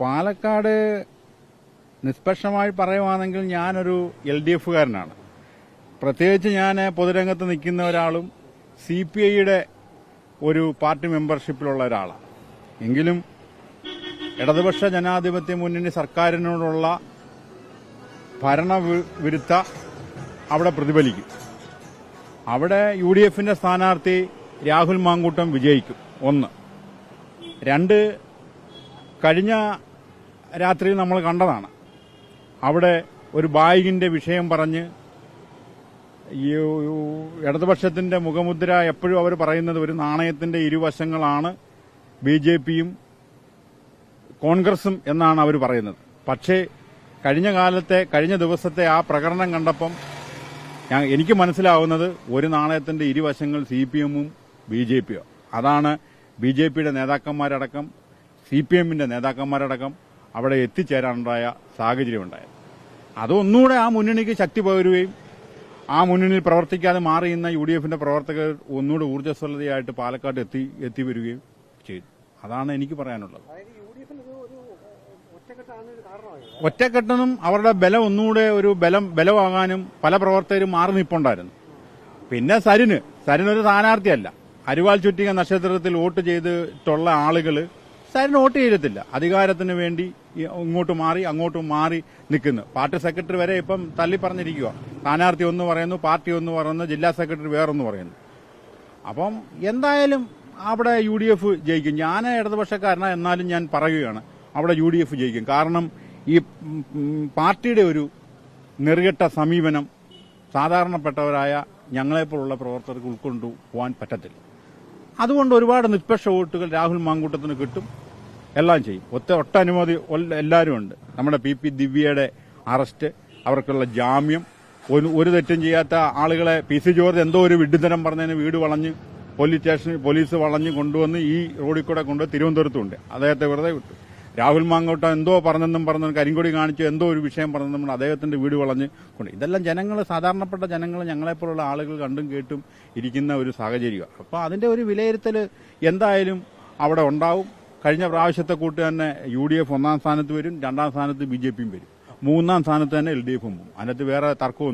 പാലക്കാട് നിഷ്പക്ഷമായി പറയുവാണെങ്കിൽ ഞാനൊരു LDF-കാരനാണ്. പ്രത്യേകിച്ച് ഞാൻ പൊതുരംഗത്ത് നിൽക്കുന്ന ഒരാളും CPI-യുടെ ഒരു പാർട്ടി മെമ്പർഷിപ്പിലുള്ള ഒരാളാണ്. എങ്കിലും ഇടതുപക്ഷ ജനാധിപത്യ മുന്നണി സർക്കാരിനോടുള്ള ഭരണവിരുദ്ധ അവിടെ പ്രതിഫലിക്കും. അവിടെ UDF-ന്റെ സ്ഥാനാർത്ഥി രാഹുൽ മാങ്കൂട്ടം വിജയിക്കും. 1. 2, കഴിഞ്ഞ രാത്രിയിൽ നമ്മൾ കണ്ടതാണ്. അവിടെ ഒരു ബായിങ്ങിന്റെ വിഷയം പറഞ്ഞ് ഈ ഇടതുപക്ഷത്തിന്റെ മുഖമുദ്ര എപ്പോഴും അവർ പറയുന്നത് ഒരു നാണയത്തിന്റെ ഇരുവശങ്ങളാണ് BJPയും കോൺഗ്രസും എന്നാണ് അവർ പറയുന്നത്. പക്ഷേ കഴിഞ്ഞ ദിവസത്തെ ആ പ്രകടനം കണ്ടപ്പം എനിക്ക് മനസ്സിലാവുന്നത് ഒരു നാണയത്തിന്റെ ഇരുവശങ്ങൾ CPM-ഉം BJPയും. അതാണ് BJPയുടെ നേതാക്കന്മാരടക്കം CPM-ന്റെ നേതാക്കന്മാരടക്കം അവിടെ എത്തിച്ചേരാനുണ്ടായ സാഹചര്യമുണ്ടായത്. അതൊന്നുകൂടെ ആ മുന്നണിക്ക് ശക്തി പകരുകയും ആ മുന്നണിയിൽ പ്രവർത്തിക്കാതെ മാറിയുന്ന UDF-ന്റെ പ്രവർത്തകർ ഒന്നുകൂടെ ഊർജ്ജസ്വലതയായിട്ട് പാലക്കാട് എത്തിവരികയും ചെയ്തു. അതാണ് എനിക്ക് പറയാനുള്ളത്. ഒറ്റക്കെട്ടനും അവരുടെ ബലം ഒന്നുകൂടെ ഒരു ബലമാകാനും പല പ്രവർത്തകരും മാറി നിൽപ്പുണ്ടായിരുന്നു. പിന്നെ സരിനൊരു സ്ഥാനാർത്ഥിയല്ല. അരിവാൾ ചുറ്റിക നക്ഷത്രത്തിൽ വോട്ട് ചെയ്തിട്ടുള്ള ആളുകൾ സരിന് വോട്ട് ചെയ്തിട്ടില്ല. അധികാരത്തിന് വേണ്ടി ഇങ്ങോട്ട് മാറി അങ്ങോട്ടും മാറി നിൽക്കുന്നു. പാർട്ടി സെക്രട്ടറി വരെ ഇപ്പം തള്ളി പറഞ്ഞിരിക്കുക. സ്ഥാനാർത്ഥി ഒന്ന് പറയുന്നു, പാർട്ടി ഒന്ന് പറയുന്നു, ജില്ലാ സെക്രട്ടറി വേറൊന്ന് പറയുന്നു. അപ്പം എന്തായാലും അവിടെ UDF ജയിക്കും. ഞാൻ ഇടതുപക്ഷക്കാരനാ, എന്നാലും ഞാൻ പറയുകയാണ് അവിടെ UDF ജയിക്കും. കാരണം ഈ പാർട്ടിയുടെ ഒരു നെറുകെട്ട സമീപനം സാധാരണപ്പെട്ടവരായ ഞങ്ങളെപ്പോലുള്ള പ്രവർത്തകർക്ക് ഉൾക്കൊണ്ടു പോകാൻ പറ്റത്തില്ല. അതുകൊണ്ട് ഒരുപാട് നിഷ്പക്ഷ വോട്ടുകൾ രാഹുൽ മാങ്കൂട്ടത്തിന് കിട്ടും. എല്ലാം ചെയ്യും. ഒട്ടനവധി എല്ലാവരും ഉണ്ട്. നമ്മുടെ PP ദിവ്യയുടെ അറസ്റ്റ്, അവർക്കുള്ള ജാമ്യം, ഒരു തെറ്റും ചെയ്യാത്ത ആളുകളെ PC ജോർജ് എന്തോ ഒരു വിഡ്ഢിത്തരം പറഞ്ഞതിന് വീട് വളഞ്ഞ് പോലീസ് വളഞ്ഞ് കൊണ്ടുവന്ന് ഈ റോഡിൽ കൂടെ കൊണ്ട് തിരുവനന്തപുരത്തുണ്ട്. അദ്ദേഹത്തെ വെറുതെ വിട്ടു. രാഹുൽ മാങ്കോട്ടം എന്തോ പറഞ്ഞെന്നും കരിങ്കൊടി കാണിച്ചു എന്തോ ഒരു വിഷയം പറഞ്ഞെന്നും അദ്ദേഹത്തിന്റെ വീട് വളഞ്ഞ് കൊണ്ട്. ഇതെല്ലാം സാധാരണപ്പെട്ട ജനങ്ങൾ, ഞങ്ങളെപ്പോലുള്ള ആളുകൾ കണ്ടും കേട്ടും ഇരിക്കുന്ന ഒരു സാഹചര്യമാണ്. അപ്പോൾ അതിന്റെ ഒരു വിലയിരുത്തൽ എന്തായാലും അവിടെ ഉണ്ടാവും. കഴിഞ്ഞ പ്രാവശ്യത്തെ കൂട്ട് തന്നെ UDF 1ാം സ്ഥാനത്ത് വരും, 2ാം സ്ഥാനത്ത് BJPയും വരും, 3ാം സ്ഥാനത്ത് തന്നെ LDF-ഉം പോകും. അതിനകത്ത് വേറെ തർക്കമൊന്നും